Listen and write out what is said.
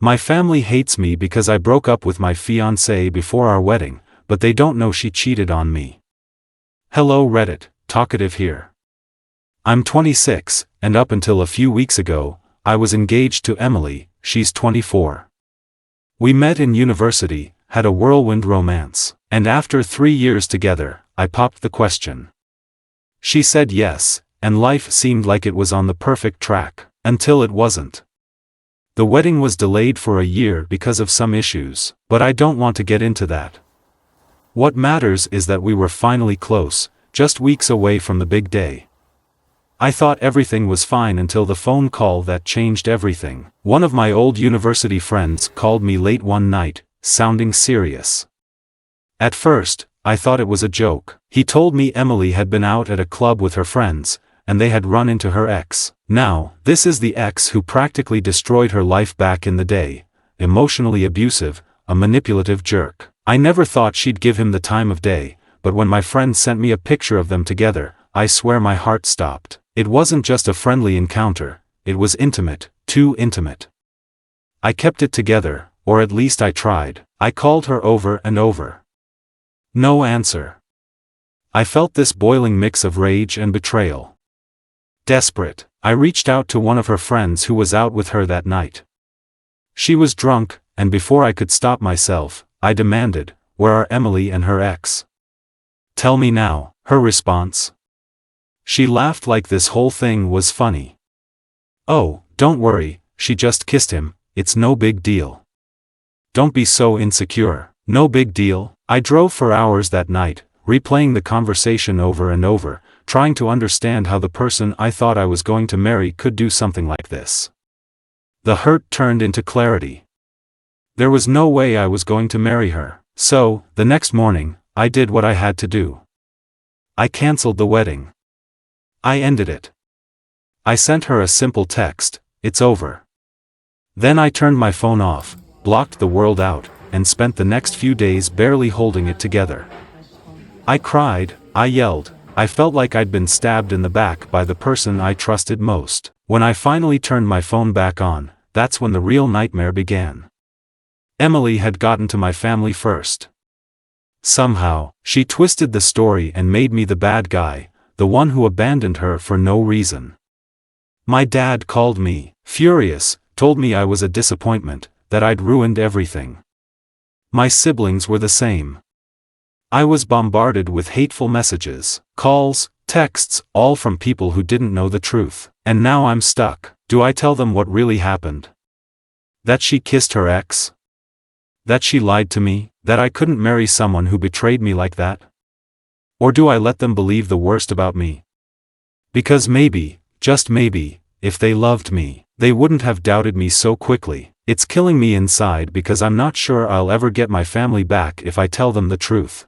My family hates me because I broke up with my fiancée before our wedding, but they don't know she cheated on me. Hello Reddit, talkative here. I'm 26, and up until a few weeks ago, I was engaged to Emily, she's 24. We met in university, had a whirlwind romance, and after 3 years together, I popped the question. She said yes, and life seemed like it was on the perfect track, until it wasn't. The wedding was delayed for a year because of some issues, but I don't want to get into that. What matters is that we were finally close, just weeks away from the big day. I thought everything was fine until the phone call that changed everything. One of my old university friends called me late one night, sounding serious. At first, I thought it was a joke. He told me Emily had been out at a club with her friends, and they had run into her ex. Now, this is the ex who practically destroyed her life back in the day, emotionally abusive, a manipulative jerk. I never thought she'd give him the time of day, but when my friend sent me a picture of them together, I swear my heart stopped. It wasn't just a friendly encounter, it was intimate, too intimate. I kept it together, or at least I tried. I called her over and over. No answer. I felt this boiling mix of rage and betrayal. Desperate, I reached out to one of her friends who was out with her that night. She was drunk, and before I could stop myself, I demanded, "Where are Emily and her ex? Tell me now." Her response? She laughed like this whole thing was funny. "Oh, don't worry, she just kissed him, it's no big deal. Don't be so insecure." No big deal. I drove for hours that night, replaying the conversation over and over, trying to understand how the person I thought I was going to marry could do something like this. The hurt turned into clarity. There was no way I was going to marry her. So, the next morning, I did what I had to do. I canceled the wedding. I ended it. I sent her a simple text, "It's over." Then I turned my phone off, blocked the world out, and spent the next few days barely holding it together. I cried, I yelled, I felt like I'd been stabbed in the back by the person I trusted most. When I finally turned my phone back on, that's when the real nightmare began. Emily had gotten to my family first. Somehow, she twisted the story and made me the bad guy, the one who abandoned her for no reason. My dad called me, furious, told me I was a disappointment, that I'd ruined everything. My siblings were the same. I was bombarded with hateful messages, calls, texts, all from people who didn't know the truth. And now I'm stuck. Do I tell them what really happened? That she kissed her ex? That she lied to me? That I couldn't marry someone who betrayed me like that? Or do I let them believe the worst about me? Because maybe, just maybe, if they loved me, they wouldn't have doubted me so quickly. It's killing me inside because I'm not sure I'll ever get my family back if I tell them the truth.